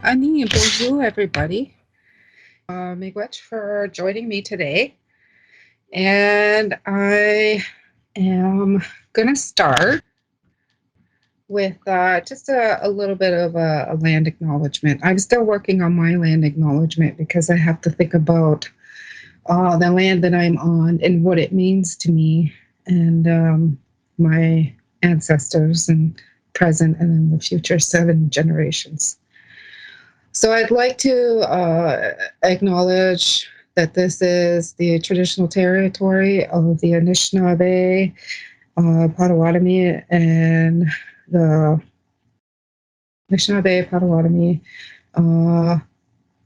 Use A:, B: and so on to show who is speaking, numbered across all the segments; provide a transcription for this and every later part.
A: Ani, bonjour, everybody. Miigwech for joining me today. And I am going to start with just a little bit of a land acknowledgement. I'm still working on my land acknowledgement because I have to think about the land that I'm on and what it means to me and my ancestors and present and then the future 7 generations. So I'd like to acknowledge that this is the traditional territory of the Anishinaabe, Potawatomi, and the Anishinaabe, Potawatomi, Lenni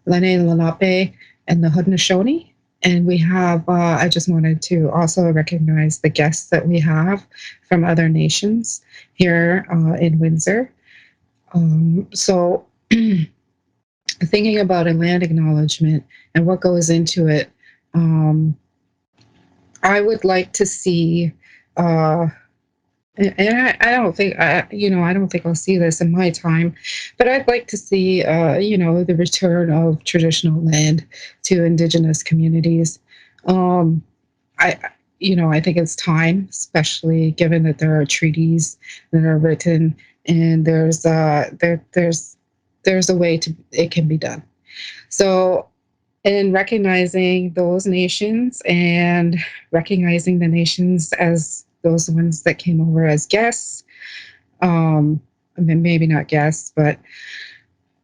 A: Lenape, and the Haudenosaunee. And we have, I just wanted to also recognize the guests that we have from other nations here in Windsor. So thinking about a land acknowledgement and what goes into it, I would like to see, and I don't think, I don't think I'll see this in my time, but I'd like to see, the return of traditional land to Indigenous communities. I think it's time, especially given that there are treaties that are written and there's a way it can be done. So in recognizing those nations and recognizing the nations as those ones that came over as guests, maybe not guests, but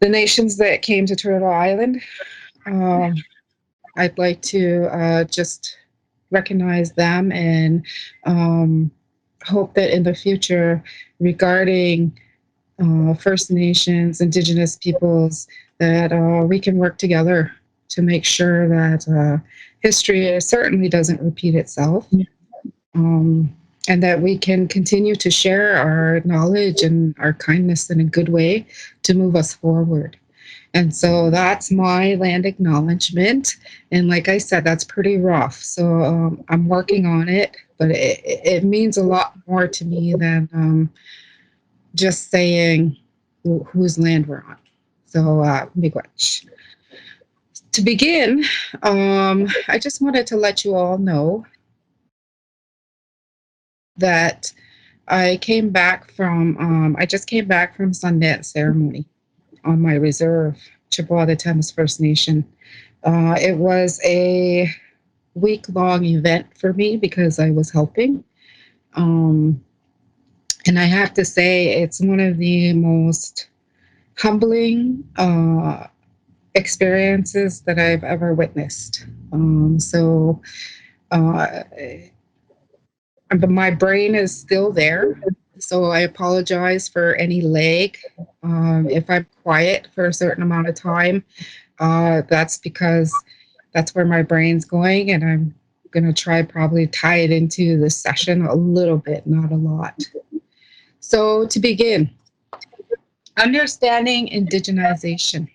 A: the nations that came to Turtle Island, I'd like to just recognize them and hope that in the future regarding First Nations, Indigenous peoples, that we can work together to make sure that history certainly doesn't repeat itself, and that we can continue to share our knowledge and our kindness in a good way to move us forward. And so that's my land acknowledgement. And like I said, that's pretty rough. So I'm working on it, but it means a lot more to me than just saying whose land we're on. So, miigwech. To begin, I just wanted to let you all know that I came back from, I just came back from Sundance ceremony on my reserve, Chippewa Thames First Nation. It was a week-long event for me because I was helping. And I have to say, it's one of the most humbling experiences that I've ever witnessed. But my brain is still there. So I apologize for any lag. If I'm quiet for a certain amount of time, that's because that's where my brain's going, and I'm going to try probably tie it into the session a little bit, not a lot. So to begin, understanding indigenization.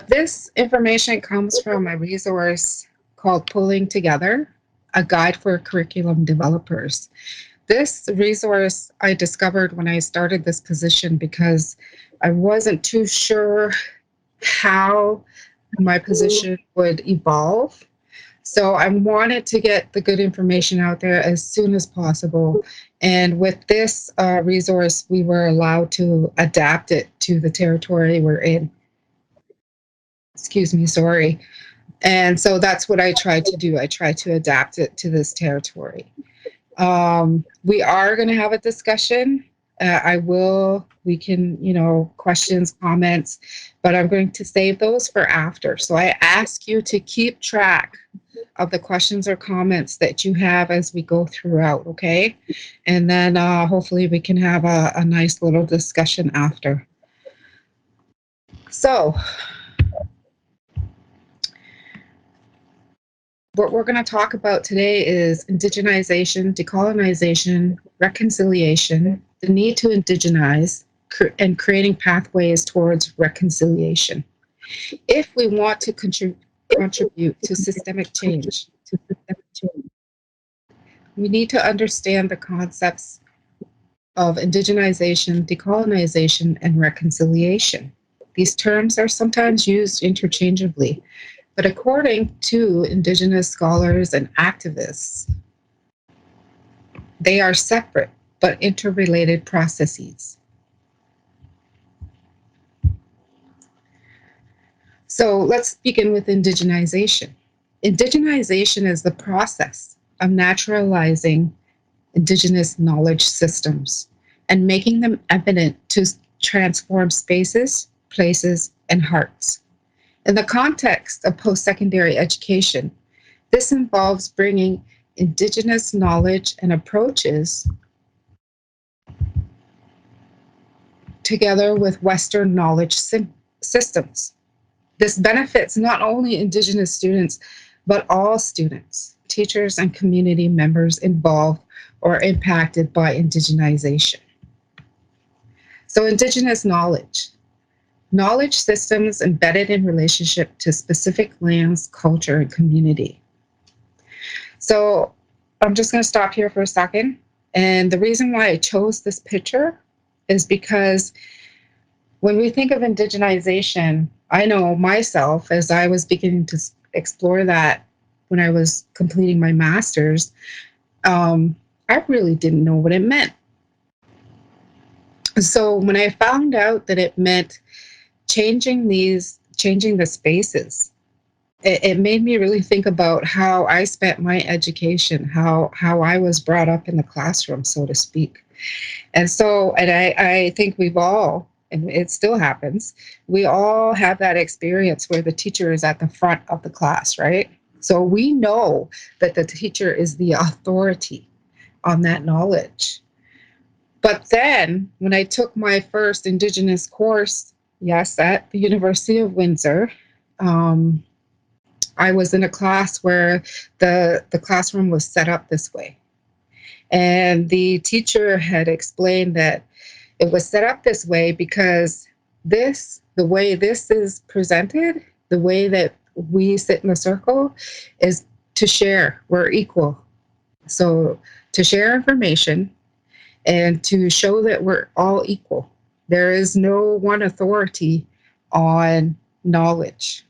A: This information comes from a resource called Pulling Together, a guide for curriculum developers. This resource I discovered when I started this position because I wasn't too sure how my position would evolve. So I wanted to get the good information out there as soon as possible. And with this resource, we were allowed to adapt it to the territory we're in. Excuse me, sorry. And so that's what I tried to do. I tried to adapt it to this territory. We are going to have a discussion. We can, questions, comments, but I'm going to save those for after. So I ask you to keep track of the questions or comments that you have as we go throughout, okay? And then hopefully we can have a nice little discussion after. So what we're going to talk about today is indigenization, decolonization, reconciliation, the need to indigenize, and creating pathways towards reconciliation. If we want to contribute to systemic change, we need to understand the concepts of indigenization, decolonization, and reconciliation. These terms are sometimes used interchangeably, but according to Indigenous scholars and activists, they are separate but interrelated processes. So let's begin with indigenization. Indigenization is the process of naturalizing Indigenous knowledge systems and making them evident to transform spaces, places, and hearts. In the context of post-secondary education, this involves bringing Indigenous knowledge and approaches together with Western knowledge systems. This benefits not only Indigenous students, but all students, teachers, and community members involved or impacted by indigenization. So Indigenous knowledge. Knowledge systems embedded in relationship to specific lands, culture, and community. So I'm just going to stop here for a second. And the reason why I chose this picture is because when we think of indigenization, I know myself, as I was beginning to explore that when I was completing my master's, I really didn't know what it meant. So when I found out that it meant changing the spaces, it made me really think about how I spent my education, how I was brought up in the classroom, so to speak. And I think we've all, and it still happens, we all have that experience where the teacher is at the front of the class, right? So we know that the teacher is the authority on that knowledge. But then when I took my first Indigenous course, yes, at the University of Windsor, I was in a class where the classroom was set up this way. And the teacher had explained that it was set up this way because the way this is presented, the way that we sit in a circle, is to share. We're equal. So to share information and to show that we're all equal. There is no one authority on knowledge.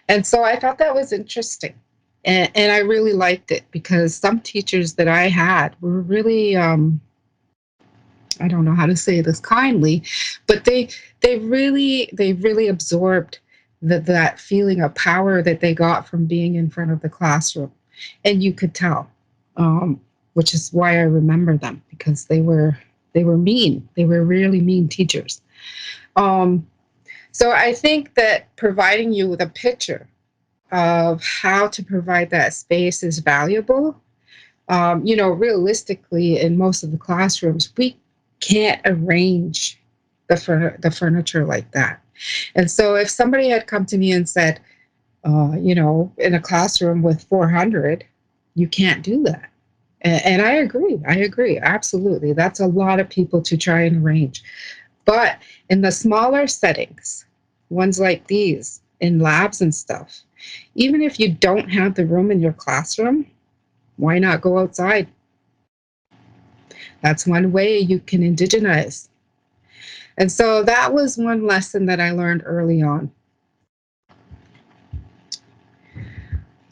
A: And so I thought that was interesting. And I really liked it because some teachers that I had were really, I don't know how to say this kindly, but they really absorbed that feeling of power that they got from being in front of the classroom. And you could tell, which is why I remember them, because they were mean. They were really mean teachers. So I think that providing you with a picture of how to provide that space is valuable. Realistically, in most of the classrooms, we can't arrange the furniture like that. And so if somebody had come to me and said, in a classroom with 400, you can't do that. And I agree, absolutely. That's a lot of people to try and arrange. But in the smaller settings, ones like these, in labs and stuff, even if you don't have the room in your classroom, why not go outside? That's one way you can indigenize. And so that was one lesson that I learned early on.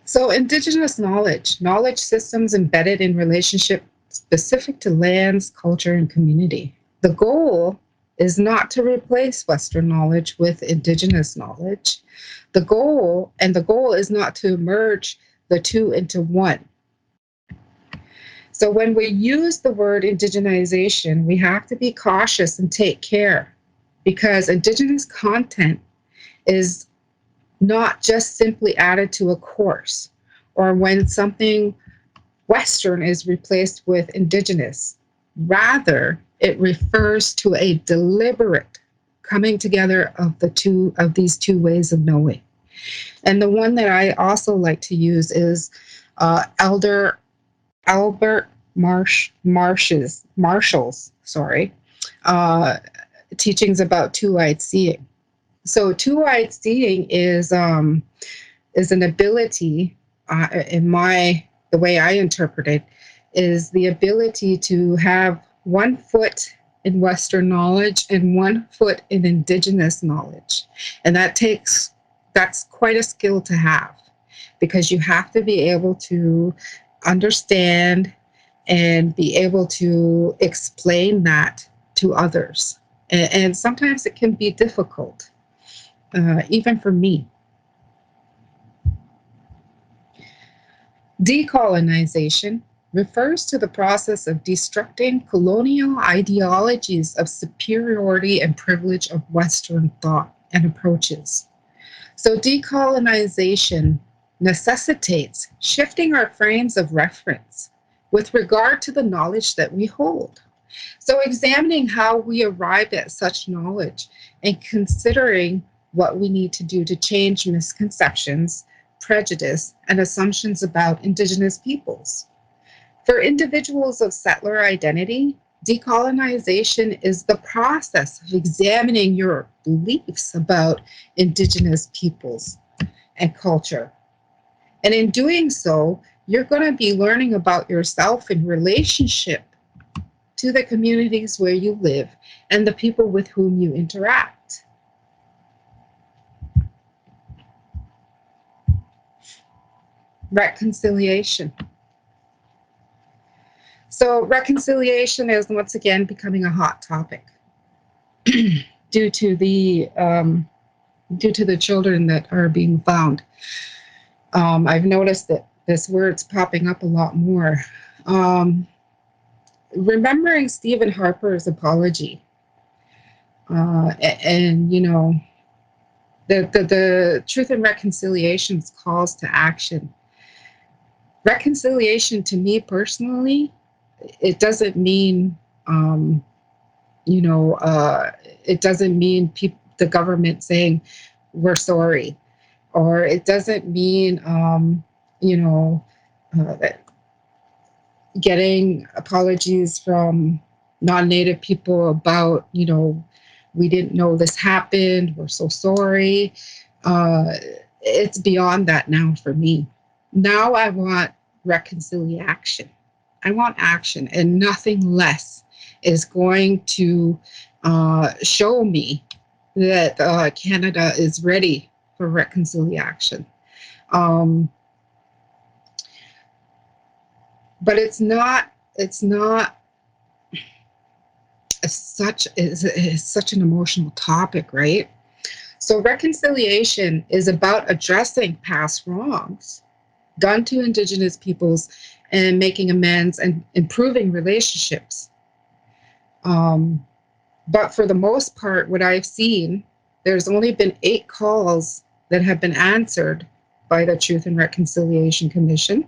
A: So Indigenous knowledge systems embedded in relationship specific to lands, culture, and community. The goal is not to replace Western knowledge with Indigenous knowledge. The goal is not to merge the two into one. So when we use the word indigenization, we have to be cautious and take care, because Indigenous content is not just simply added to a course, or when something Western is replaced with Indigenous. Rather, it refers to a deliberate coming together of these two ways of knowing. And the one that I also like to use is Elder Albert Marshall's teachings about two-eyed seeing. So two-eyed seeing is an ability, the way I interpret it, is the ability to have one foot in Western knowledge and one foot in Indigenous knowledge. And that's quite a skill to have, because you have to be able to understand and be able to explain that to others. And sometimes it can be difficult, even for me. Decolonization refers to the process of destructing colonial ideologies of superiority and privilege of Western thought and approaches. So decolonization necessitates shifting our frames of reference with regard to the knowledge that we hold. So examining how we arrive at such knowledge and considering what we need to do to change misconceptions, prejudice, and assumptions about Indigenous peoples. For individuals of settler identity, decolonization is the process of examining your beliefs about Indigenous peoples and culture. And in doing so, you're going to be learning about yourself in relationship to the communities where you live and the people with whom you interact. Reconciliation. So reconciliation is once again becoming a hot topic due to the children that are being found. I've noticed that this word's popping up a lot more. Remembering Stephen Harper's apology, and you know, the Truth and Reconciliation's calls to action. Reconciliation, to me personally, it doesn't mean, it doesn't mean the government saying we're sorry, or it doesn't mean, that getting apologies from non-Native people about, we didn't know this happened, we're so sorry. It's beyond that now for me. Now I want reconciliation. I want action, and nothing less is going to show me that Canada is ready for reconciliation. But it's such an emotional topic, right? So reconciliation is about addressing past wrongs done to Indigenous peoples and making amends and improving relationships. But for the most part, what I've seen, there's only been 8 calls that have been answered by the Truth and Reconciliation Commission.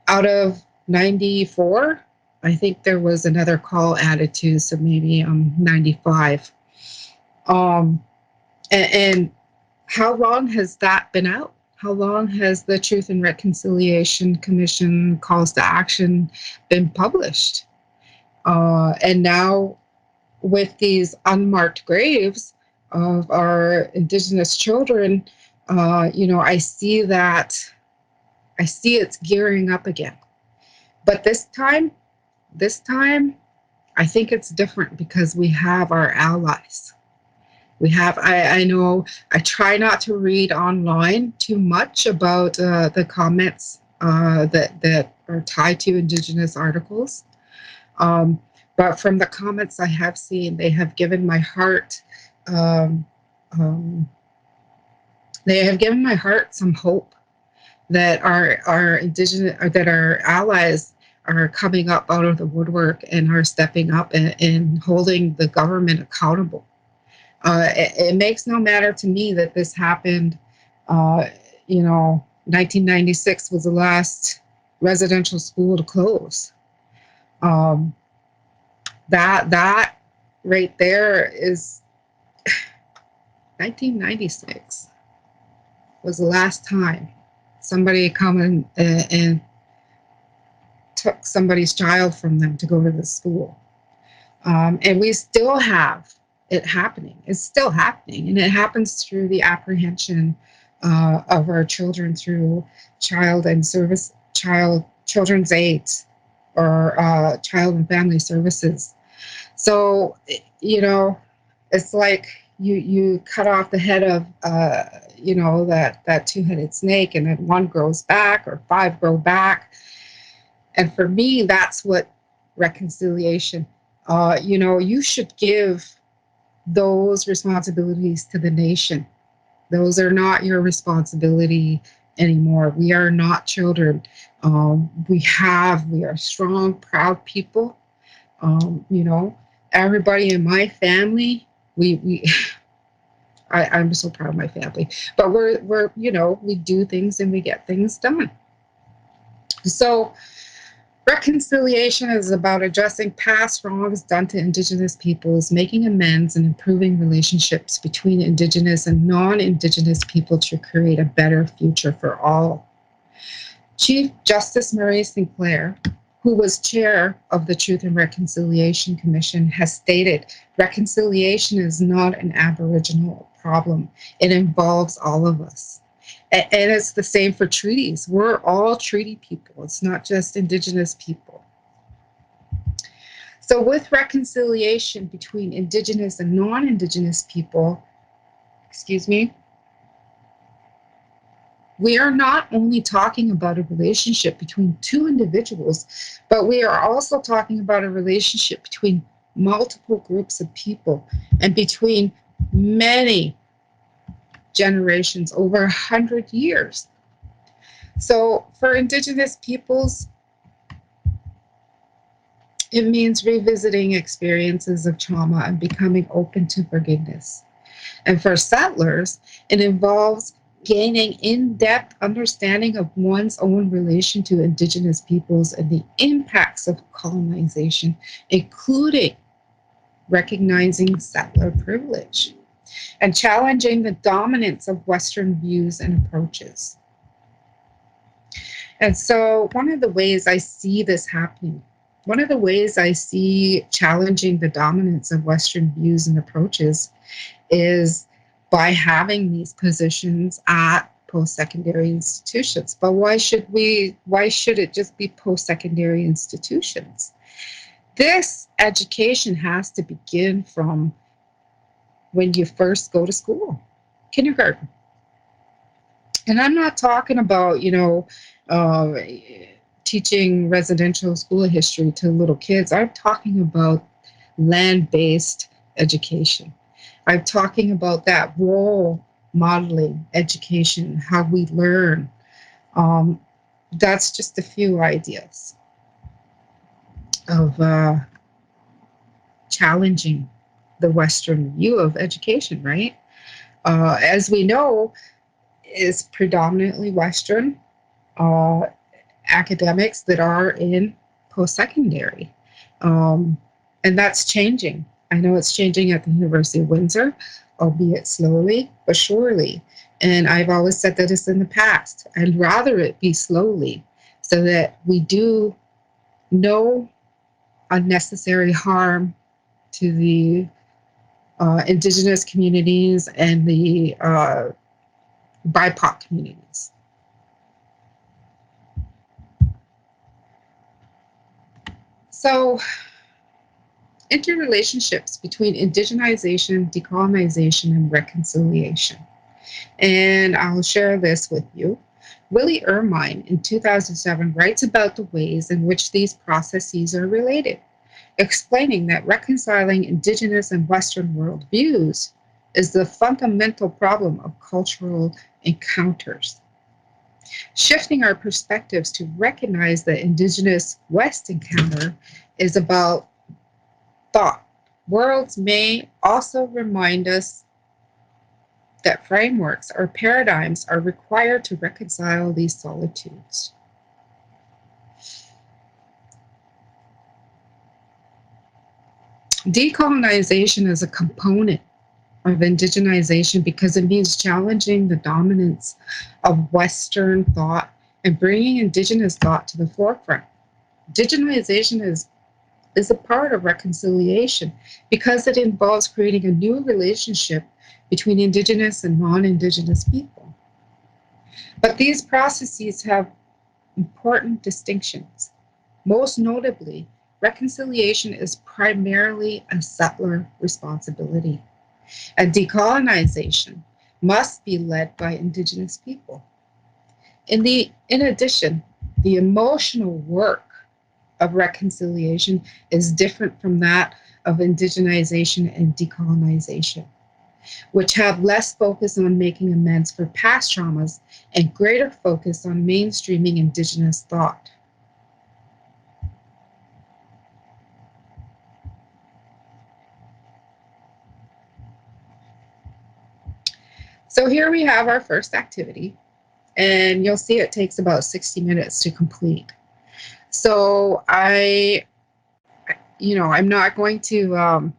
A: Out of 94, I think there was another call added to, so maybe 95. And how long has that been out? How long has the Truth and Reconciliation Commission calls to action been published? And now with these unmarked graves of our Indigenous children, I see it's gearing up again. But this time, I think it's different because we have our allies. We have, I know, I try not to read online too much about the comments that are tied to Indigenous articles. But from the comments I have seen, they have given my heart, some hope that our Indigenous, or that our allies are coming up out of the woodwork and are stepping up and holding the government accountable. It makes no matter to me that this happened, 1996 was the last residential school to close. That right there is 1996 was the last time somebody come and took somebody's child from them to go to the school. And we still have it happening. It's still happening. And it happens through the apprehension of our children through children's aids. or child and family services. So, it's like you cut off the head of, that two-headed snake, and then one grows back or five grow back. And for me, that's what reconciliation, you should give those responsibilities to the nation. Those are not your responsibility anymore. We are not children. We are strong, proud people. Everybody in my family, we I'm so proud of my family. But we do things and we get things done. So reconciliation is about addressing past wrongs done to Indigenous peoples, making amends, and improving relationships between Indigenous and non-Indigenous people to create a better future for all. Chief Justice Murray Sinclair, who was chair of the Truth and Reconciliation Commission, has stated, reconciliation is not an Aboriginal problem. It involves all of us. And it's the same for treaties. We're all treaty people. It's not just Indigenous people. So with reconciliation between Indigenous and non-Indigenous people, we are not only talking about a relationship between two individuals, but we are also talking about a relationship between multiple groups of people and between many generations, over 100 years. So for Indigenous peoples, it means revisiting experiences of trauma and becoming open to forgiveness. And for settlers, it involves gaining in-depth understanding of one's own relation to Indigenous peoples and the impacts of colonization, including recognizing settler privilege and challenging the dominance of Western views and approaches. And so one of the ways I see this happening, one of the ways I see challenging the dominance of Western views and approaches is by having these positions at post-secondary institutions. But why should it just be post-secondary institutions? This education has to begin from when you first go to school, kindergarten. And I'm not talking about, teaching residential school history to little kids. I'm talking about land-based education. I'm talking about that role modeling education, how we learn. That's just a few ideas of challenging the Western view of education, right? As we know, is predominantly Western academics that are in post-secondary. And that's changing. I know it's changing at the University of Windsor, albeit slowly, but surely. And I've always said that it's in the past. I'd rather it be slowly so that we do no unnecessary harm to the Indigenous communities and the BIPOC communities. So, interrelationships between indigenization, decolonization, and reconciliation. And I'll share this with you. Willie Ermine in 2007 writes about the ways in which these processes are related, explaining that reconciling Indigenous and Western worldviews is the fundamental problem of cultural encounters. Shifting our perspectives to recognize the Indigenous West encounter is about thought. Worlds may also remind us that frameworks or paradigms are required to reconcile these solitudes. Decolonization is a component of indigenization because it means challenging the dominance of Western thought and bringing Indigenous thought to the forefront. Indigenization is a part of reconciliation because it involves creating a new relationship between Indigenous and non-Indigenous people. But these processes have important distinctions. Most notably, reconciliation is primarily a settler responsibility, and decolonization must be led by Indigenous people. In addition, the emotional work of reconciliation is different from that of indigenization and decolonization, which have less focus on making amends for past traumas and greater focus on mainstreaming Indigenous thought. So here we have our first activity, and you'll see it takes about 60 minutes to complete. So I'm not going to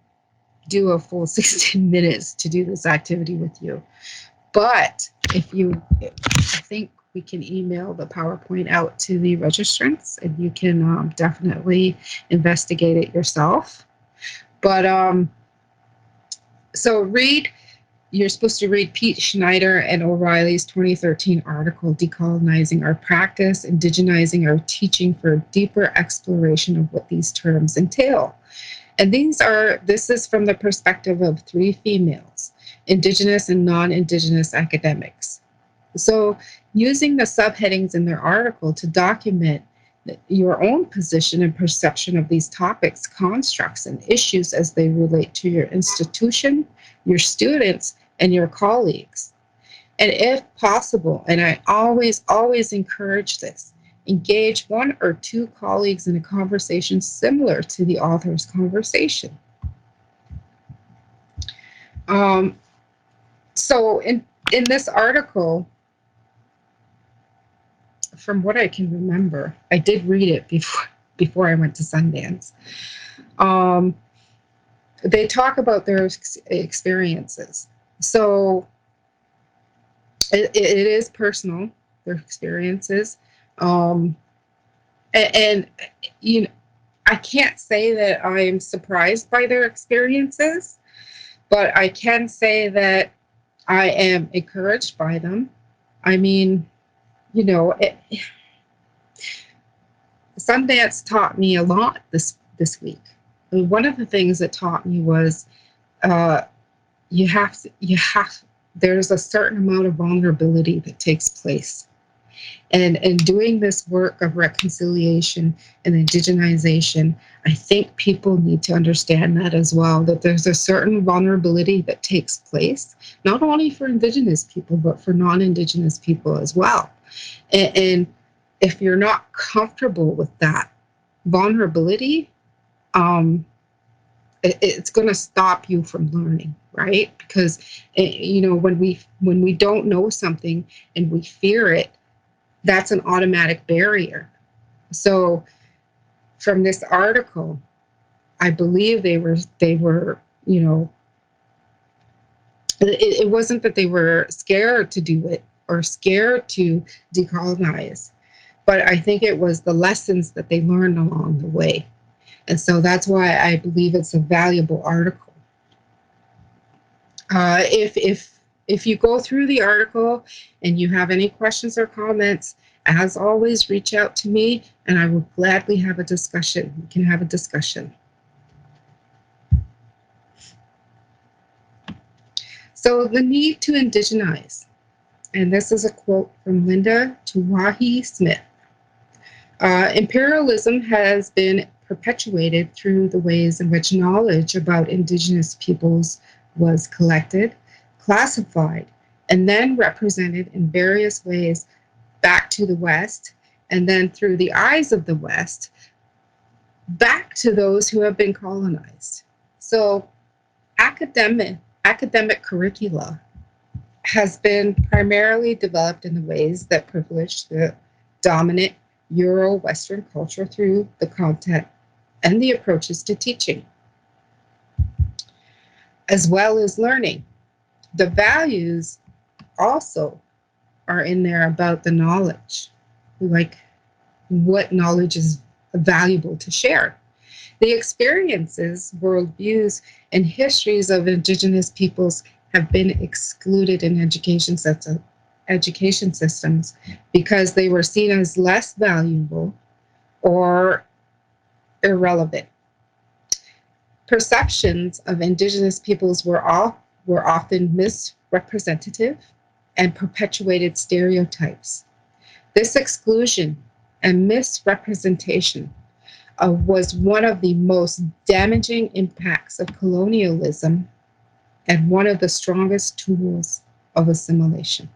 A: do a full 16 minutes to do this activity with you. But I think we can email the PowerPoint out to the registrants, and you can definitely investigate it yourself. But so you're supposed to read Pete Schneider and O'Reilly's 2013 article, Decolonizing Our Practice, Indigenizing Our Teaching, for a deeper exploration of what these terms entail. And this is from the perspective of 3 females, Indigenous and non-Indigenous academics. So using the subheadings in their article to document your own position and perception of these topics, constructs, and issues as they relate to your institution, your students, and your colleagues. And if possible, and I always encourage this, engage 1 or 2 colleagues in a conversation similar to the author's conversation. So in this article, from what I can remember, I did read it before I went to Sundance. They talk about their experiences. So it is personal, their experiences. And I can't say that I'm surprised by their experiences, but I can say that I am encouraged by them. I mean, Sundance taught me a lot this week. I mean, one of the things it taught me was there's a certain amount of vulnerability that takes place. And in doing this work of reconciliation and indigenization, I think people need to understand that as well, that there's a certain vulnerability that takes place, not only for Indigenous people, but for non-Indigenous people as well. And if you're not comfortable with that vulnerability, it's going to stop you from learning, right? Because when we don't know something and we fear it, that's an automatic barrier. So from this article, I believe they were it wasn't that they were scared to do it or scared to decolonize, but I think it was the lessons that they learned along the way. And so that's why I believe it's a valuable article. If you go through the article and you have any questions or comments, as always, reach out to me and I will gladly have a discussion. We can have a discussion. So the need to indigenize, and this is a quote from Linda Tuwahi Smith. Imperialism has been perpetuated through the ways in which knowledge about Indigenous peoples was collected, classified, and then represented in various ways back to the West, and then through the eyes of the West, back to those who have been colonized. So academic curricula has been primarily developed in the ways that privilege the dominant Euro-Western culture through the content and the approaches to teaching, as well as learning. The values also are in there about the knowledge, like what knowledge is valuable to share. The experiences, worldviews, and histories of Indigenous peoples have been excluded in education systems because they were seen as less valuable or irrelevant. Perceptions of Indigenous peoples were often misrepresentative and perpetuated stereotypes. This exclusion and misrepresentation was one of the most damaging impacts of colonialism and one of the strongest tools of assimilation.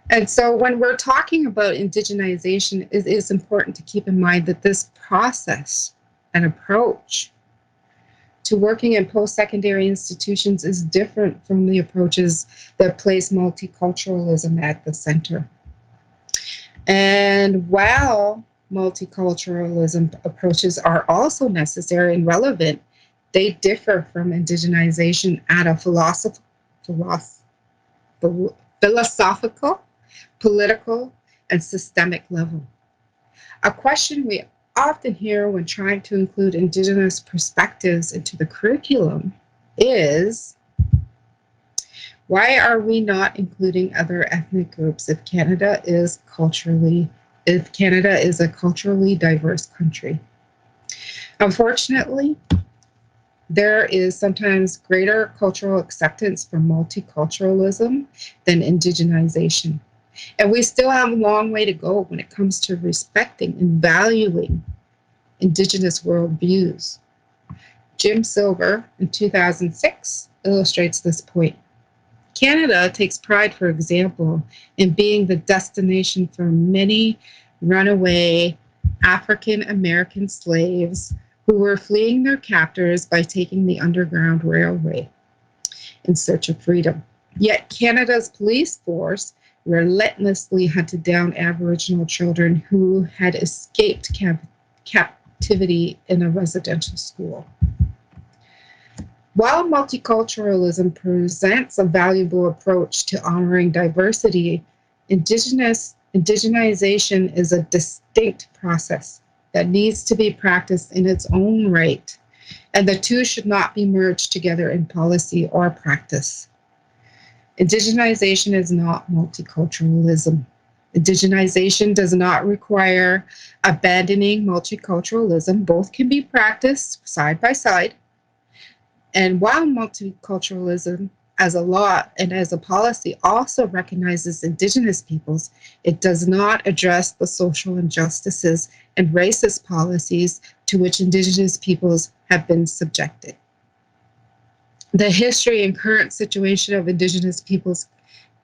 A: And so when we're talking about indigenization, it is important to keep in mind that this process and approach to working in post-secondary institutions is different from the approaches that place multiculturalism at the center. And while multiculturalism approaches are also necessary and relevant, they differ from indigenization at a philosophical, political, and systemic level. A question we often hear when trying to include Indigenous perspectives into the curriculum is, why are we not including other ethnic groups if Canada is a culturally diverse country? Unfortunately, there is sometimes greater cultural acceptance for multiculturalism than indigenization. And we still have a long way to go when it comes to respecting and valuing Indigenous worldviews. Jim Silver, in 2006, illustrates this point. Canada takes pride, for example, in being the destination for many runaway African American slaves who were fleeing their captors by taking the Underground Railway in search of freedom. Yet Canada's police force relentlessly hunted down Aboriginal children who had escaped captivity in a residential school. While multiculturalism presents a valuable approach to honoring diversity, indigenization is a distinct process that needs to be practiced in its own right, and the two should not be merged together in policy or practice. Indigenization is not multiculturalism. Indigenization does not require abandoning multiculturalism. Both can be practiced side by side. And while multiculturalism as a law and as a policy also recognizes Indigenous peoples, it does not address the social injustices and racist policies to which Indigenous peoples have been subjected. The history and current situation of Indigenous peoples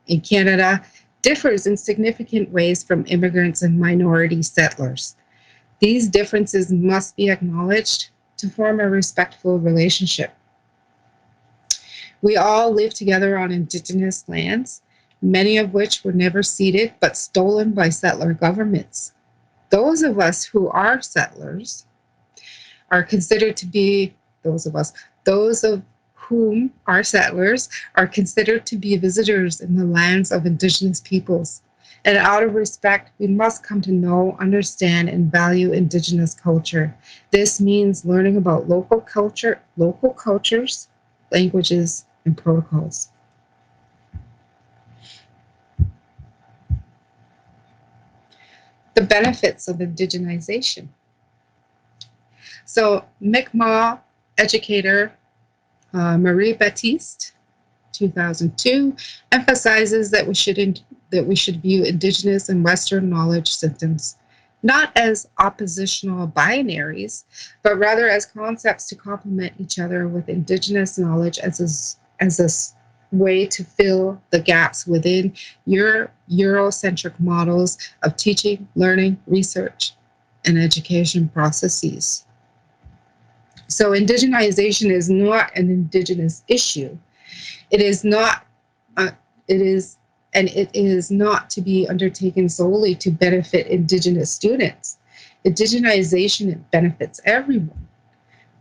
A: in Canada differs in significant ways from immigrants and minority settlers. These differences must be acknowledged to form a respectful relationship. We all live together on Indigenous lands, many of which were never ceded but stolen by settler governments. Those of us who are settlers are considered to be, those of whom are settlers are considered to be visitors in the lands of Indigenous peoples. And out of respect, we must come to know, understand, and value Indigenous culture. This means learning about local cultures, languages, and protocols. The benefits of indigenization. So Mi'kmaq educator Marie Baptiste, 2002, emphasizes that we should view Indigenous and Western knowledge systems not as oppositional binaries, but rather as concepts to complement each other, with Indigenous knowledge as a way to fill the gaps within Euro-centric models of teaching, learning, research, and education processes. So indigenization is not an Indigenous issue. It is not to be undertaken solely to benefit Indigenous students. Indigenization benefits everyone.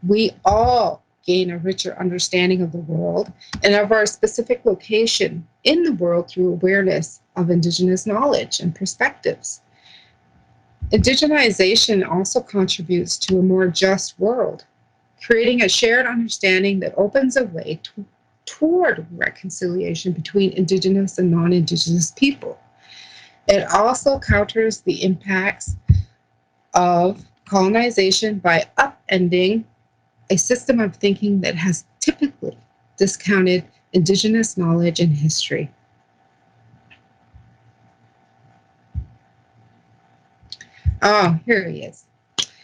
A: We all gain a richer understanding of the world and of our specific location in the world through awareness of Indigenous knowledge and perspectives. Indigenization also contributes to a more just world, creating a shared understanding that opens a way toward reconciliation between Indigenous and non-Indigenous people. It also counters the impacts of colonization by upending a system of thinking that has typically discounted Indigenous knowledge and history. Oh, here he is.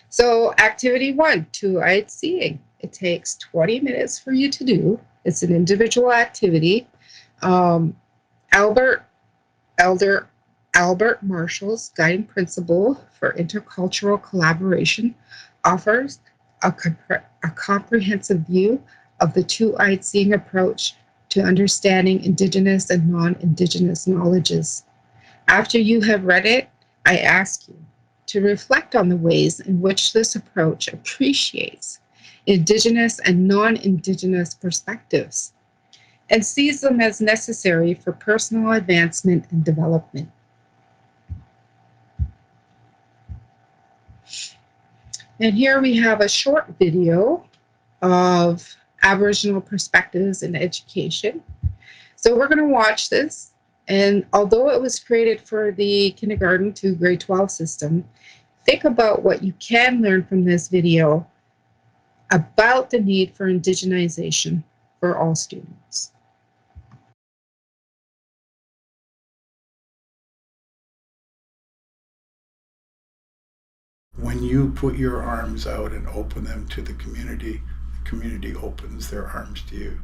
A: So activity 1, two-eyed seeing. It takes 20 minutes for you to do. It's an individual activity. Elder Albert Marshall's guiding principle for intercultural collaboration offers a comprehensive view of the two-eyed seeing approach to understanding Indigenous and non-Indigenous knowledges. After you have read it, I ask you to reflect on the ways in which this approach appreciates Indigenous and non-Indigenous perspectives and sees them as necessary for personal advancement and development. And here we have a short video of Aboriginal perspectives in education. So we're going to watch this. And although it was created for the kindergarten to grade 12 system, think about what you can learn from this video about the need for indigenization for all students.
B: When you put your arms out and open them to the community opens their arms to you.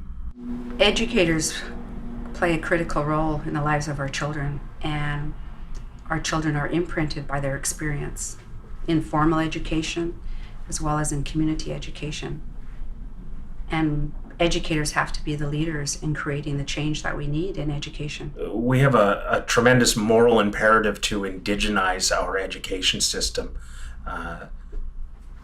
C: Educators play a critical role in the lives of our children, and our children are imprinted by their experience in formal education as well as in community education. And educators have to be the leaders in creating the change that we need in education.
D: We have a tremendous moral imperative to indigenize our education system,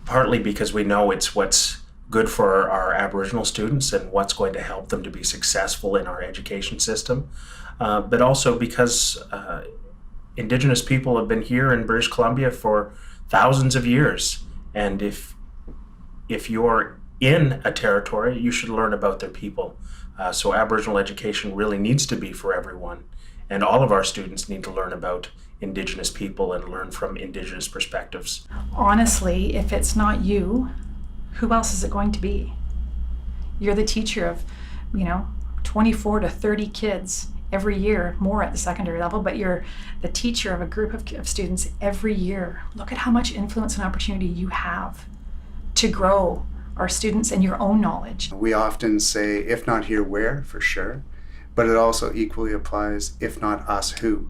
D: partly because we know it's what's good for our Aboriginal students and what's going to help them to be successful in our education system, but also because Indigenous people have been here in British Columbia for thousands of years, and if you're in a territory, you should learn about their people. So Aboriginal education really needs to be for everyone, and all of our students need to learn about Indigenous people and learn from Indigenous perspectives.
E: Honestly, if it's not you, who else is it going to be? You're the teacher of, 24 to 30 kids every year, more at the secondary level, but you're the teacher of a group of students every year. Look at how much influence and opportunity you have to grow our students and your own knowledge.
F: We often say, if not here, where, for sure, but it also equally applies, if not us, who?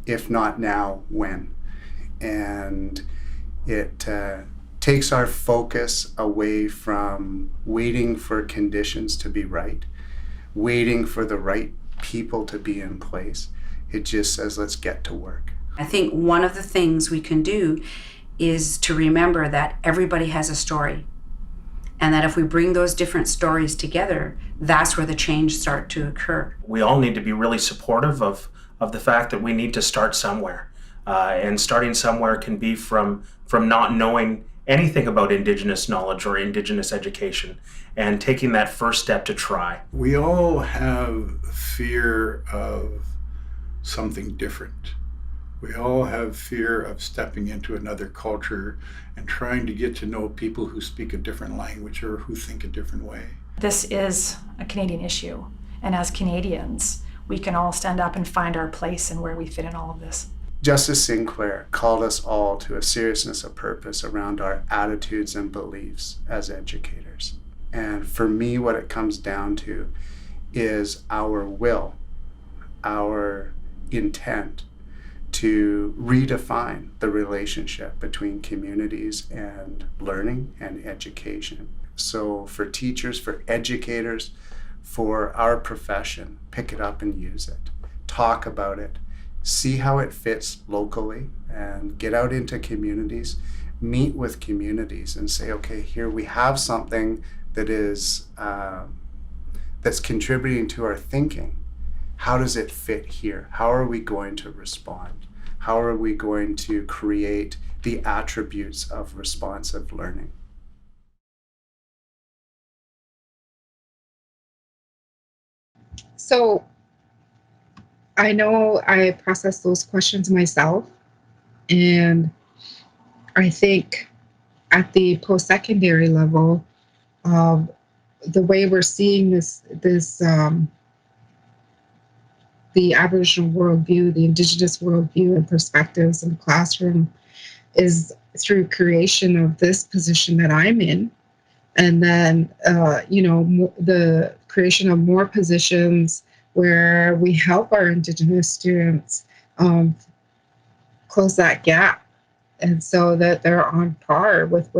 F: If not now, when? And it takes our focus away from waiting for conditions to be right, waiting for the right people to be in place. It just says, let's get to work.
C: I think one of the things we can do is to remember that everybody has a story, and that if we bring those different stories together, that's where the change starts to occur.
D: We all need to be really supportive of the fact that we need to start somewhere. And starting somewhere can be from not knowing anything about Indigenous knowledge or Indigenous education, and taking that first step to try.
B: We all have fear of something different. We all have fear of stepping into another culture and trying to get to know people who speak a different language or who think a different way.
E: This is a Canadian issue, and as Canadians, we can all stand up and find our place and where we fit in all of this.
F: Justice Sinclair called us all to a seriousness of purpose around our attitudes and beliefs as educators. And for me, what it comes down to is our will, our intent to redefine the relationship between communities and learning and education. So for teachers, for educators, for our profession, pick it up and use it. Talk about it. See how it fits locally, and get out into communities, meet with communities and say, okay, here we have something that is that's contributing to our thinking. How does it fit here? How are we going to respond? How are we going to create the attributes of responsive learning?
A: So I know I process those questions myself, and I think at the post-secondary level, the way we're seeing this the Aboriginal worldview, the Indigenous worldview and perspectives in the classroom is through creation of this position that I'm in. And then, the creation of more positions where we help our Indigenous students close that gap. And so that they're on par with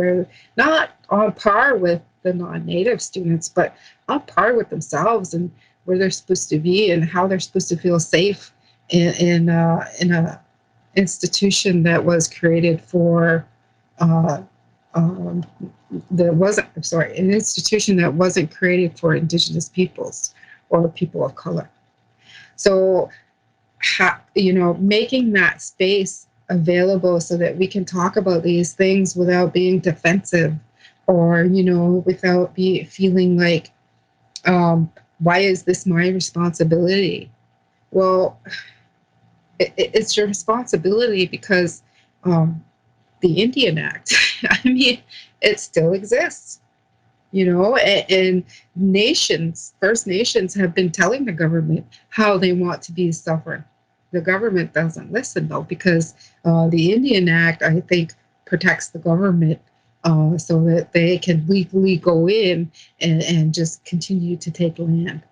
A: not on par with the non-Native students, but on par with themselves and where they're supposed to be and how they're supposed to feel safe in a institution that was created for an institution that wasn't created for Indigenous peoples or people of color. So, making that space available so that we can talk about these things without being defensive or, without feeling like, why is this my responsibility? Well, it's your responsibility because the Indian Act, I mean, it still exists, and First Nations have been telling the government how they want to be sovereign. The government doesn't listen, though, because the Indian Act, I think, protects the government so that they can legally go in and just continue to take land.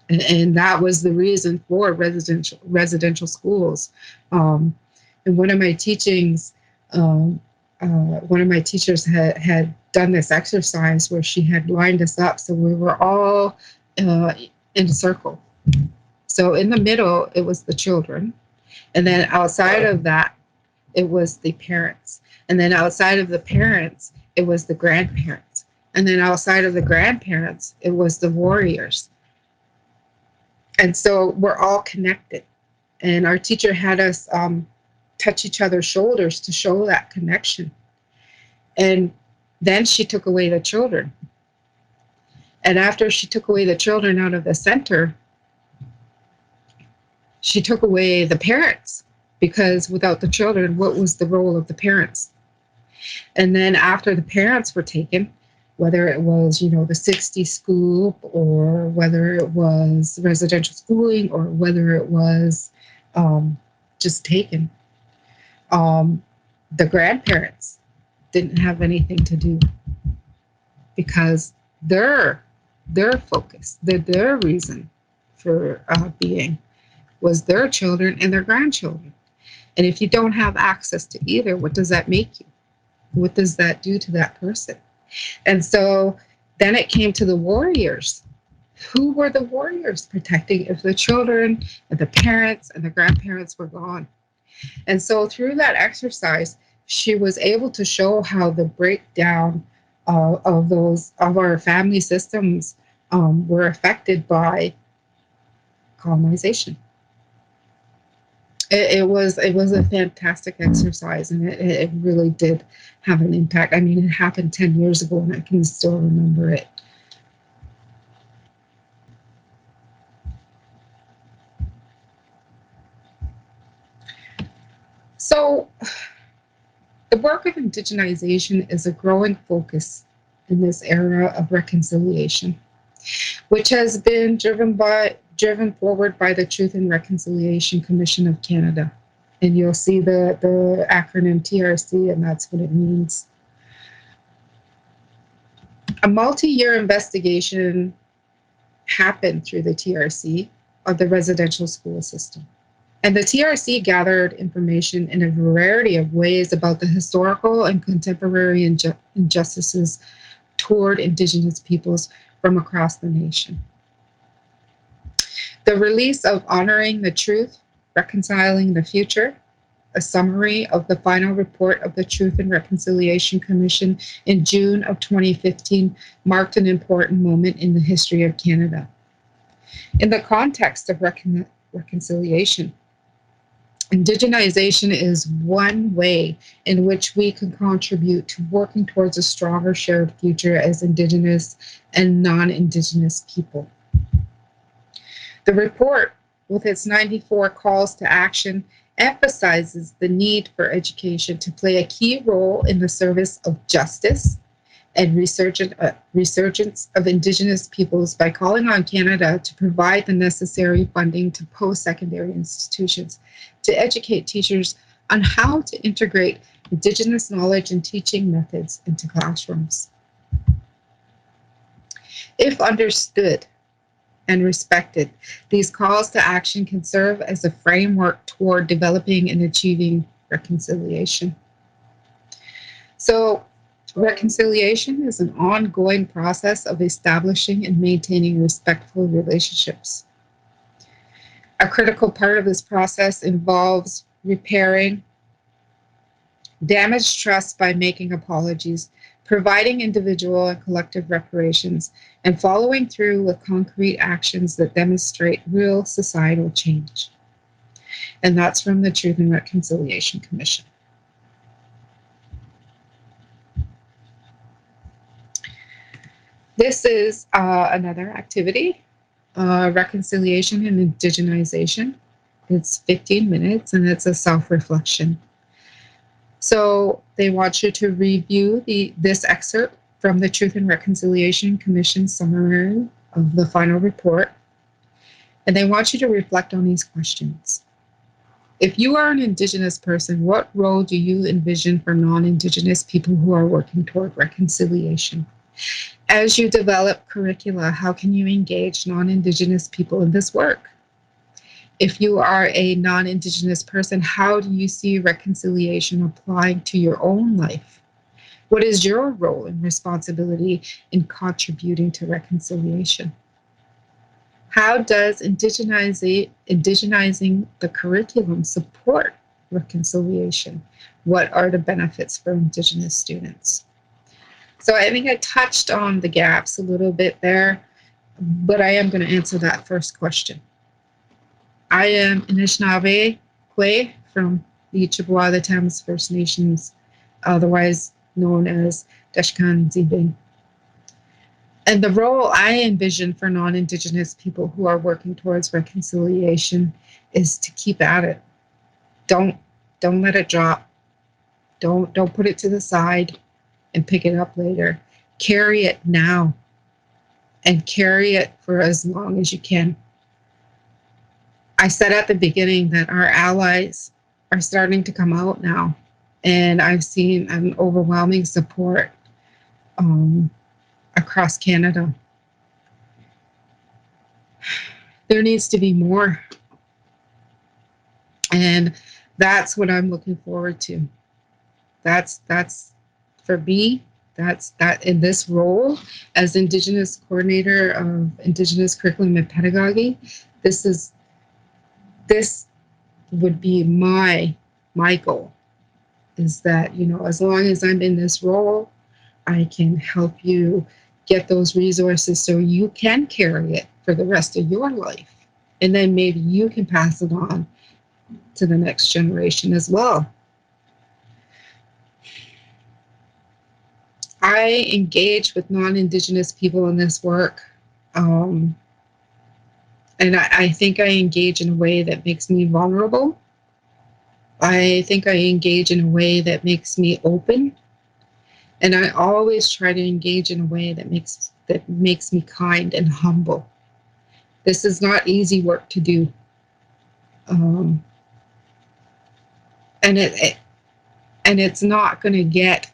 A: And that was the reason for residential schools. In one of my teachings, one of my teachers had done this exercise where she had lined us up so we were all in a circle. So in the middle, it was the children. And then outside of that, it was the parents. And then outside of the parents, it was the grandparents. And then outside of the grandparents, it was the warriors. And so we're all connected. And our teacher had us touch each other's shoulders to show that connection. And then she took away the children. And after she took away the children out of the center, she took away the parents, because without the children, what was the role of the parents? And then after the parents were taken, whether it was, the 60 school or whether it was residential schooling or whether it was just taken, the grandparents didn't have anything to do because their focus, their reason for being was their children and their grandchildren. And if you don't have access to either, what does that make you? What does that do to that person? And so then it came to the warriors. Who were the warriors protecting if the children and the parents and the grandparents were gone? And so through that exercise, she was able to show how the breakdown of our family systems were affected by colonization. It was a fantastic exercise, and it really did have an impact. I mean, it happened 10 years ago, and I can still remember it. So the work of indigenization is a growing focus in this era of reconciliation, which has been driven forward by the Truth and Reconciliation Commission of Canada. And you'll see the acronym TRC, and that's what it means. A multi-year investigation happened through the TRC of the residential school system. And the TRC gathered information in a variety of ways about the historical and contemporary injustices toward Indigenous peoples from across the nation. The release of Honoring the Truth, Reconciling the Future, a summary of the final report of the Truth and Reconciliation Commission in June of 2015, marked an important moment in the history of Canada. In the context of reconciliation, indigenization is one way in which we can contribute to working towards a stronger shared future as Indigenous and non-Indigenous people. The report with its 94 calls to action, emphasizes the need for education to play a key role in the service of justice and resurgence of Indigenous peoples by calling on Canada to provide the necessary funding to post-secondary institutions to educate teachers on how to integrate Indigenous knowledge and teaching methods into classrooms. If understood and respected, these calls to action can serve as a framework toward developing and achieving reconciliation. So, reconciliation is an ongoing process of establishing and maintaining respectful relationships. A critical part of this process involves repairing damaged trust by making apologies, providing individual and collective reparations, and following through with concrete actions that demonstrate real societal change. And that's from the Truth and Reconciliation Commission. This is another activity, reconciliation and indigenization. It's 15 minutes and it's a self-reflection. So they want you to review this excerpt from the Truth and Reconciliation Commission summary of the final report. And they want you to reflect on these questions. If you are an Indigenous person, what role do you envision for non-Indigenous people who are working toward reconciliation? As you develop curricula, how can you engage non-Indigenous people in this work? If you are a non-Indigenous person, how do you see reconciliation applying to your own life? What is your role and responsibility in contributing to reconciliation? How does indigenizing the curriculum support reconciliation? What are the benefits for Indigenous students? So I think I touched on the gaps a little bit there, but I am going to answer that first question. I am Anishinaabe Kwe from the Chippewa, the Thames First Nations, otherwise known as Deshkan Zibing. And the role I envision for non-Indigenous people who are working towards reconciliation is to keep at it. Don't let it drop. Don't put it to the side and pick it up later. Carry it now and carry it for as long as you can. I said at the beginning that our allies are starting to come out now, and I've seen an overwhelming support across Canada. There needs to be more, and that's what I'm looking forward to. That's for me. That's in this role as Indigenous coordinator of Indigenous curriculum and pedagogy. This would be my goal, is that, as long as I'm in this role, I can help you get those resources so you can carry it for the rest of your life. And then maybe you can pass it on to the next generation as well. I engage with non-Indigenous people in this work. And I think I engage in a way that makes me vulnerable. I think I engage in a way that makes me open. And I always try to engage in a way that makes me kind and humble. This is not easy work to do. And it's not going to get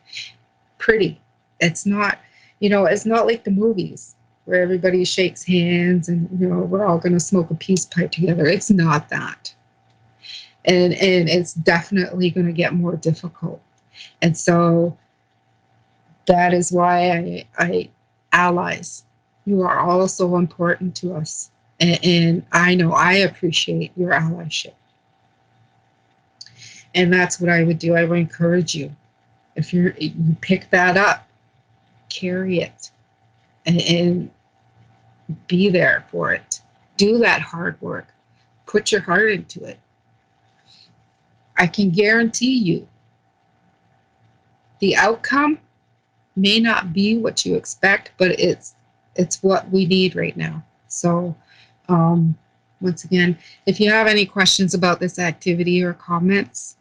A: pretty. It's not, it's not like the movies where everybody shakes hands and, we're all going to smoke a peace pipe together. It's not that. And it's definitely going to get more difficult. And so that is why I allies, you are all so important to us. And I know I appreciate your allyship. And that's what I would do. I would encourage you. If you pick that up, carry it and be there for it. Do that hard work. Put your heart into it. I can guarantee you the outcome may not be what you expect, but it's what we need right now. So Once again, if you have any questions about this activity or comments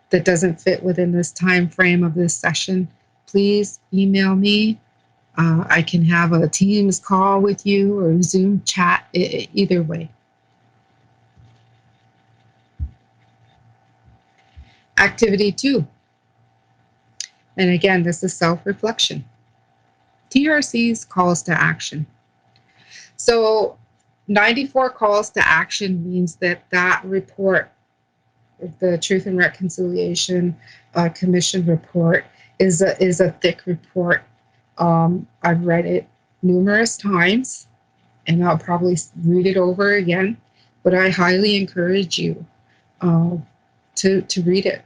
A: that doesn't fit within this time frame of this session, please email me. I can have a Teams call with you or Zoom chat, either way. Activity 2. And again, this is self-reflection. TRC's calls to action. So 94 calls to action means that report, the Truth and Reconciliation Commission report, is a thick report. I've read it numerous times, and I'll probably read it over again, but I highly encourage you to read it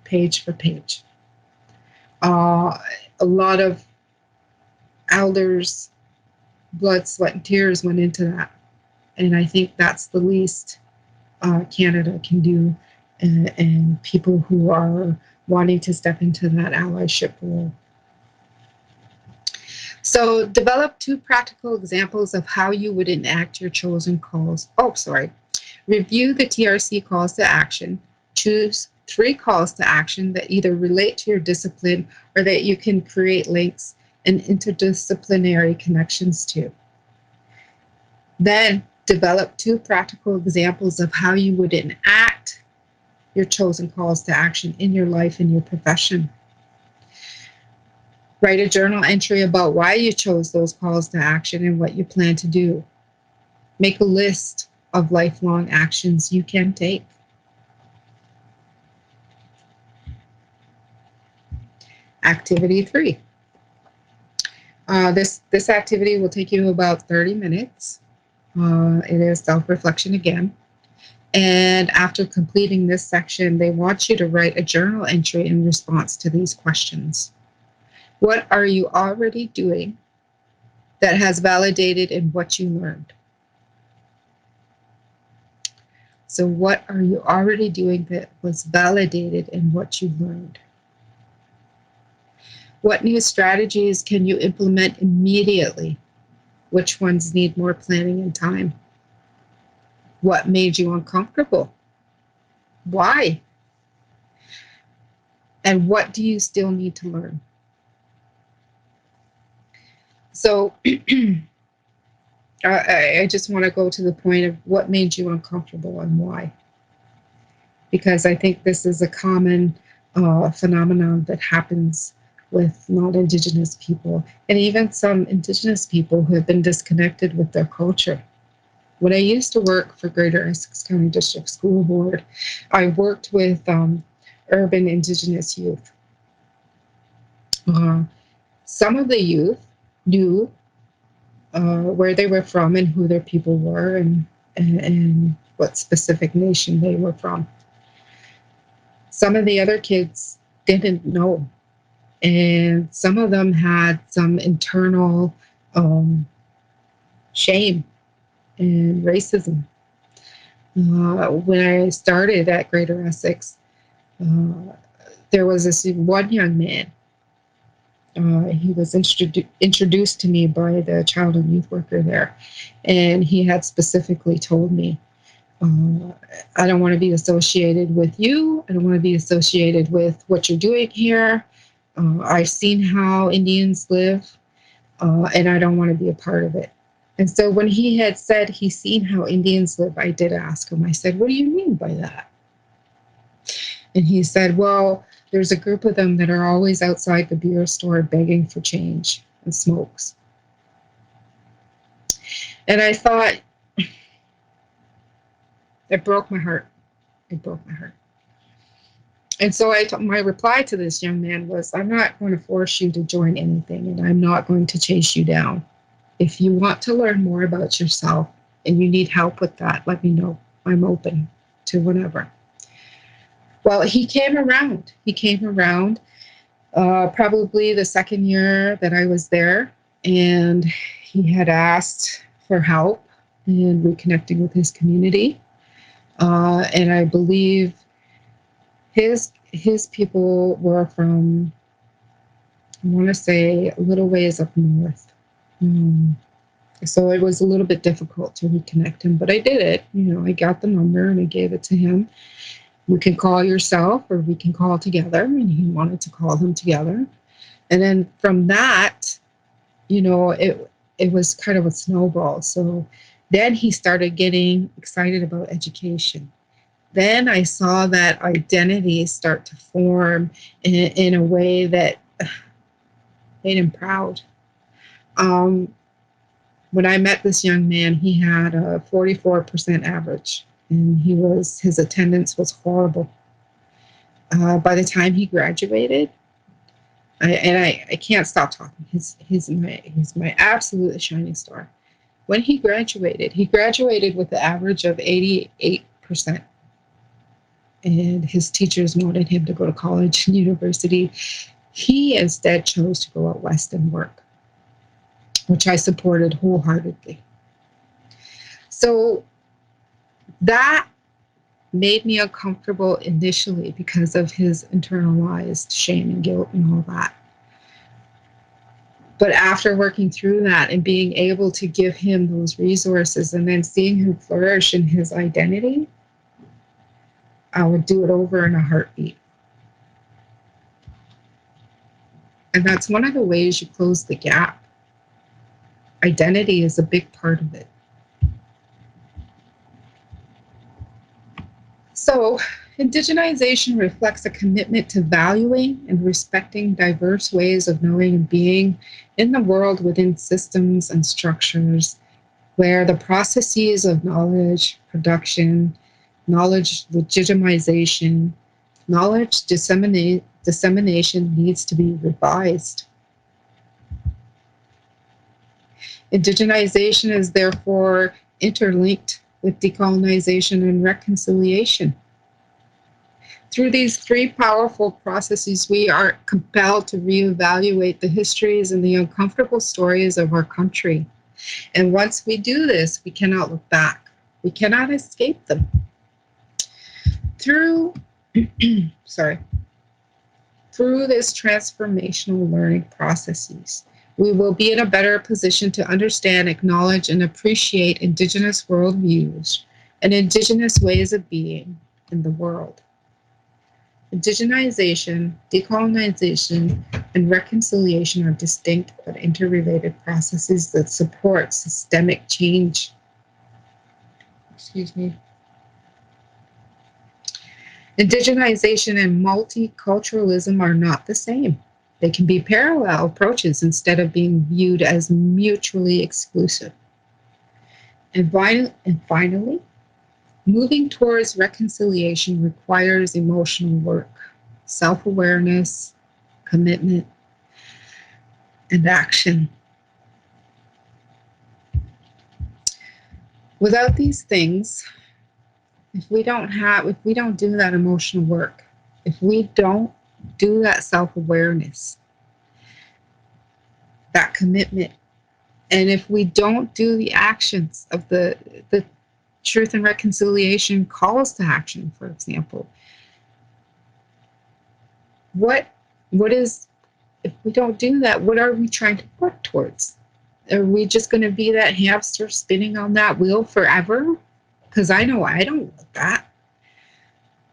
A: page for page. A lot of elders' blood, sweat, and tears went into that. And I think that's the least Canada can do, and people who are wanting to step into that allyship role. So develop 2 practical examples of how you would enact your chosen calls. Review the TRC calls to action. Choose 3 calls to action that either relate to your discipline or that you can create links and interdisciplinary connections to. Then develop 2 practical examples of how you would enact your chosen calls to action in your life and your profession. Write a journal entry about why you chose those calls to action and what you plan to do. Make a list of lifelong actions you can take. Activity 3. This activity will take you about 30 minutes. It is self-reflection again. And after completing this section, they want you to write a journal entry in response to these questions. What are you already doing that has validated in what you learned? So what are you already doing that was validated in what you learned? What new strategies can you implement immediately? Which ones need more planning and time? What made you uncomfortable? Why? And what do you still need to learn? So I just want to go to the point of what made you uncomfortable and why. Because I think this is a common phenomenon that happens with non-Indigenous people and even some Indigenous people who have been disconnected with their culture. When I used to work for Greater Essex County District School Board, I worked with urban Indigenous youth. Some of the youth knew where they were from and who their people were and what specific nation they were from. Some of the other kids didn't know. And some of them had some internal shame and racism. When I started at Greater Essex, there was this one young man. He was introduced to me by the child and youth worker there. And he had specifically told me, I don't want to be associated with you. I don't want to be associated with what you're doing here. I've seen how Indians live, and I don't want to be a part of it. And so when he had said he's seen how Indians live, I did ask him, I said, what do you mean by that? And he said, well, there's a group of them that are always outside the beer store begging for change and smokes. And I thought, it broke my heart. It broke my heart. And so my reply to this young man was, I'm not going to force you to join anything, and I'm not going to chase you down. If you want to learn more about yourself and you need help with that, let me know. I'm open to whatever. Well, he came around. He came around probably the second year that I was there, and he had asked for help in reconnecting with his community. And I believe his people were from, I want to say, a little ways up north. So it was a little bit difficult to reconnect him, but I did it. I got the number and I gave it to him. You can call yourself or we can call together. And he wanted to call them together. And then from that, it was kind of a snowball. So then he started getting excited about education. Then I saw that identity start to form in a way that made him proud. When I met this young man, he had a 44% average, and his attendance was horrible. By the time he graduated, I can't stop talking. He's my absolute shining star. When he graduated with an average of 88%. And his teachers wanted him to go to college and university. He instead chose to go out west and work, which I supported wholeheartedly. So that made me uncomfortable initially because of his internalized shame and guilt and all that. But after working through that and being able to give him those resources and then seeing him flourish in his identity, I would do it over in a heartbeat. And that's one of the ways you close the gap. Identity is a big part of it. So, indigenization reflects a commitment to valuing and respecting diverse ways of knowing and being in the world within systems and structures where the processes of knowledge production, knowledge legitimization, knowledge dissemination needs to be revised. Indigenization is therefore interlinked with decolonization and reconciliation. Through these three powerful processes, we are compelled to reevaluate the histories and the uncomfortable stories of our country. And once we do this, we cannot look back. We cannot escape them. Through this transformational learning processes, we will be in a better position to understand, acknowledge, and appreciate Indigenous worldviews and Indigenous ways of being in the world. Indigenization, decolonization, and reconciliation are distinct but interrelated processes that support systemic change. Indigenization and multiculturalism are not the same. They can be parallel approaches instead of being viewed as mutually exclusive. And finally, moving towards reconciliation requires emotional work, self-awareness, commitment, and action. Without these things, if we don't do that emotional work, if we don't do that self-awareness, that commitment, and if we don't do the actions of the truth and reconciliation calls to action, for example, if we don't do that, what are we trying to work towards? Are we just going to be that hamster spinning on that wheel forever? Because I know I don't like that.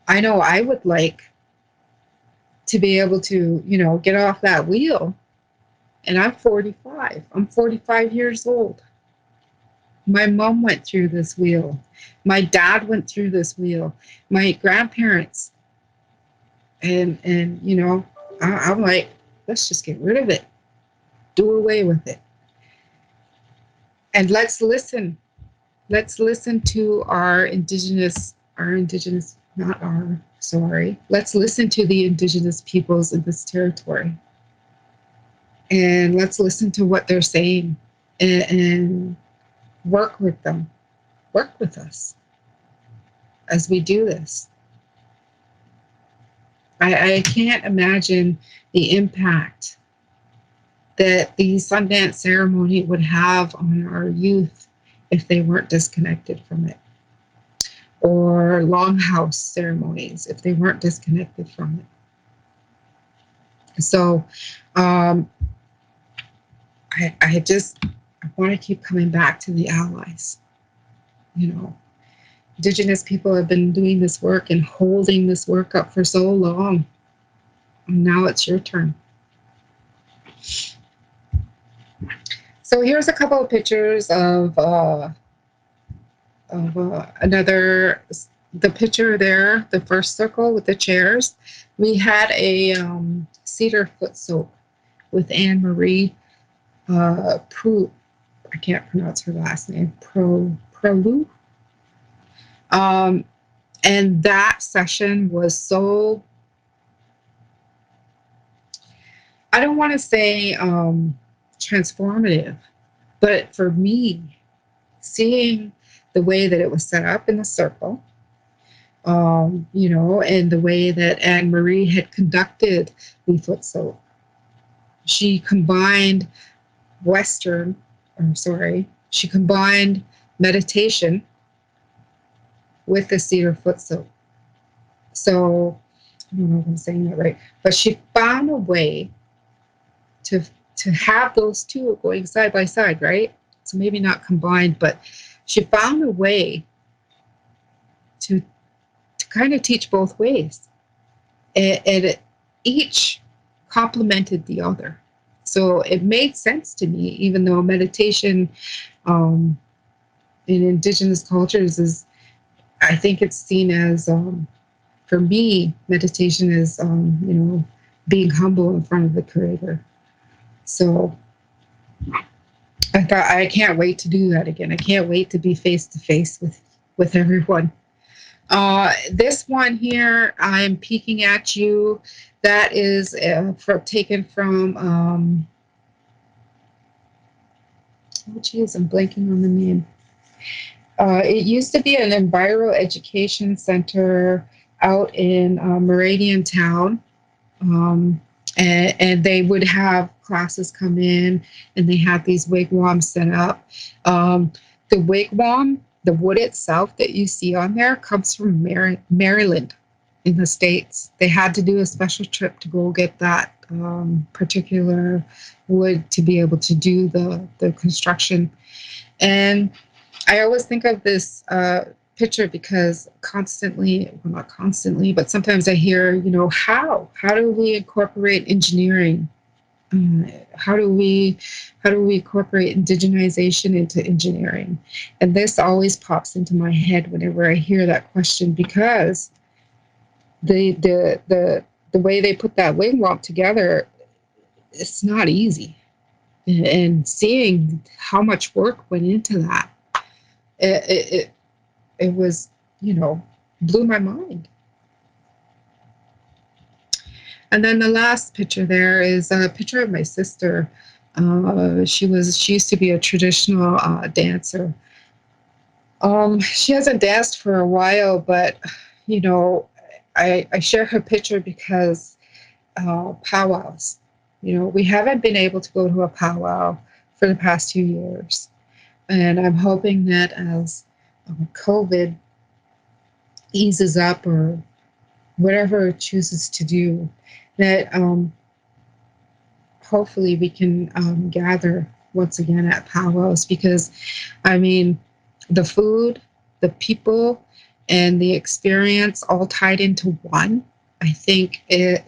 A: I know I would like to be able to, get off that wheel. And I'm 45. I'm 45 years old. My mom went through this wheel. My dad went through this wheel. My grandparents. And I'm like, let's just get rid of it. Do away with it. And let's listen. Let's listen to let's listen to the Indigenous peoples in this territory. And let's listen to what they're saying and work with them, work with us as we do this. I can't imagine the impact that the Sundance ceremony would have on our youth if they weren't disconnected from it, or Longhouse ceremonies if they weren't disconnected from it. So I I want to keep coming back to the allies. You know, Indigenous people have been doing this work and holding this work up for so long. And now it's your turn. So here's a couple of pictures of another, the picture there, the first circle with the chairs. We had a cedar foot soak with Anne Marie Prue. I can't pronounce her last name. Prolu. And that session was so, I don't want to say transformative, but for me, seeing the way that it was set up in the circle, you know, and the way that Anne Marie had conducted the foot soak, she combined she combined meditation with the cedar foot soak. So I don't know if I'm saying that right, but she found a way to have those two going side by side, right? So maybe not combined, but she found a way to kind of teach both ways. And each complemented the other. So it made sense to me, even though meditation in Indigenous cultures is, I think it's seen as, for me, meditation is, you know, being humble in front of the Creator. So I thought, I can't wait to do that again. I can't wait to be face to face with everyone. This one here, I'm peeking at you. That is taken from, oh geez, I'm blanking on the name. It used to be an Enviro Education Center out in Meridian Town. And they would have classes come in, and they had these wigwams set up. The wigwam, the wood itself that you see on there, comes from Maryland in the States. They had to do a special trip to go get that particular wood to be able to do the construction. And I always think of this picture because constantly, well, not constantly, but sometimes I hear, you know, how do we incorporate engineering? How do we incorporate indigenization into engineering? And this always pops into my head whenever I hear that question, because the way they put that wigwam together, it's not easy. And seeing how much work went into that, it was, you know, blew my mind. And then the last picture there is a picture of my sister. She used to be a traditional dancer. She hasn't danced for a while, but, you know, I share her picture because powwows. You know, we haven't been able to go to a powwow for the past 2 years. And I'm hoping that as COVID eases up, or whatever it chooses to do, that hopefully we can gather once again at powwows, because I mean, the food, the people, and the experience all tied into one, I think it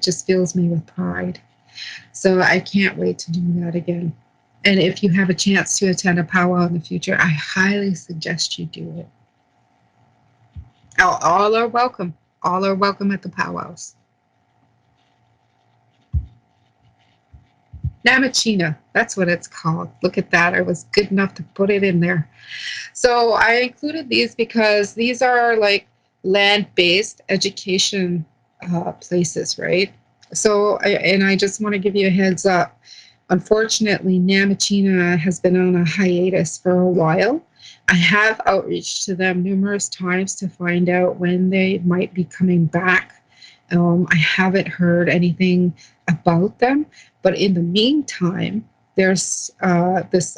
A: just fills me with pride. So I can't wait to do that again. And if you have a chance to attend a powwow in the future, I highly suggest you do it. All are welcome. All are welcome at the powwows. Namachina, that's what it's called. Look at that. I was good enough to put it in there. So I included these because these are like land-based education places, right? So, I just want to give you a heads up. Unfortunately, Namachina has been on a hiatus for a while. I have outreached to them numerous times to find out when they might be coming back. I haven't heard anything about them, but in the meantime, there's this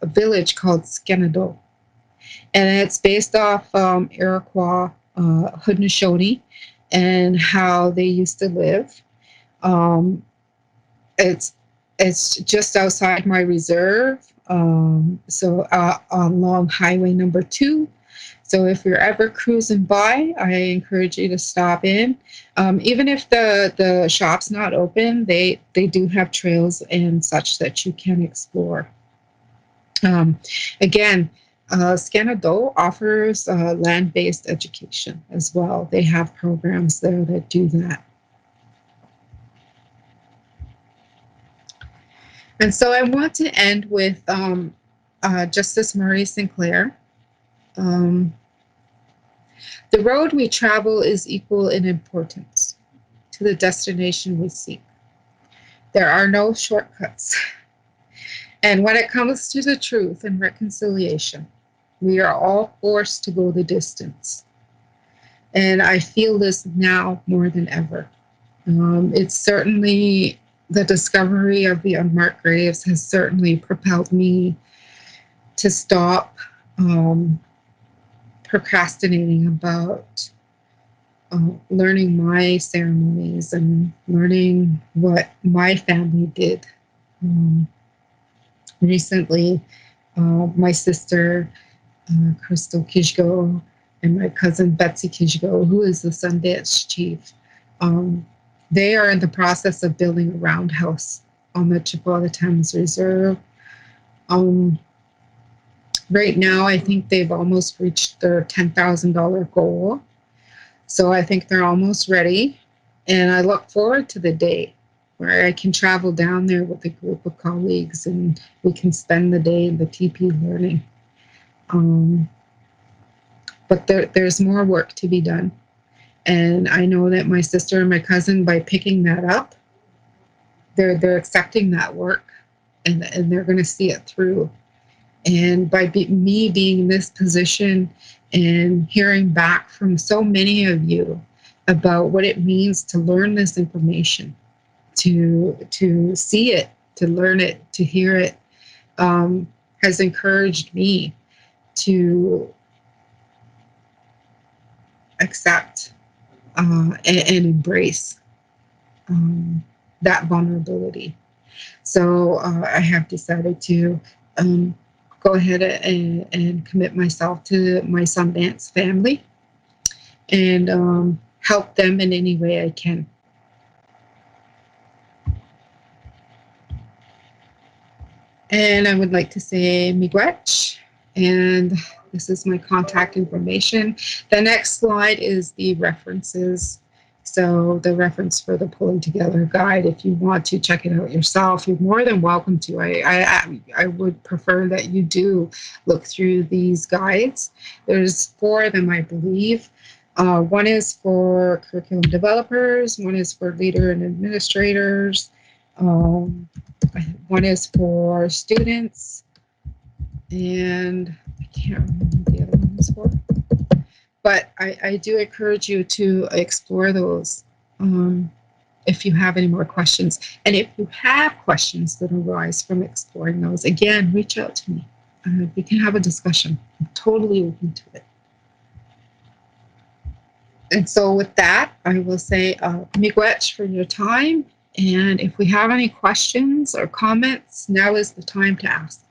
A: village called Skenado, and it's based off Iroquois Haudenosaunee and how they used to live. It's It's just outside my reserve, so along Highway number 2. So if you're ever cruising by, I encourage you to stop in. Even if the shop's not open, they do have trails and such that you can explore. Again, Scanado offers land-based education as well. They have programs there that do that. And so I want to end with Justice Murray Sinclair. The road we travel is equal in importance to the destination we seek. There are no shortcuts. And when it comes to the truth and reconciliation, we are all forced to go the distance. And I feel this now more than ever. It's certainly, the discovery of the unmarked graves has certainly propelled me to stop procrastinating about learning my ceremonies and learning what my family did. Recently, my sister, Crystal Kechego, and my cousin Betsy Kechego, who is the Sundance chief, they are in the process of building a roundhouse on the Chippewa Thames Reserve. Right now, I think they've almost reached their $10,000 goal. So I think they're almost ready. And I look forward to the day where I can travel down there with a group of colleagues and we can spend the day in the TP learning. But there's more work to be done. And I know that my sister and my cousin, by picking that up, they're accepting that work and they're going to see it through. And by me being in this position and hearing back from so many of you about what it means to learn this information, to see it, to learn it, to hear it, has encouraged me to accept and embrace that vulnerability. So I have decided to go ahead and commit myself to my Sundance family and help them in any way I can. And I would like to say miigwech, and this is my contact information. The next slide is the references. So the reference for the Pulling Together guide, if you want to check it out yourself, you're more than welcome to. I would prefer that you do look through these guides. There's 4 of them, I believe. One is for curriculum developers, one is for leader and administrators, one is for students, and I can't remember the other one is for. But I do encourage you to explore those if you have any more questions. And if you have questions that arise from exploring those, again, reach out to me. We can have a discussion. I'm totally open to it. And so with that, I will say miigwech for your time. And if we have any questions or comments, now is the time to ask.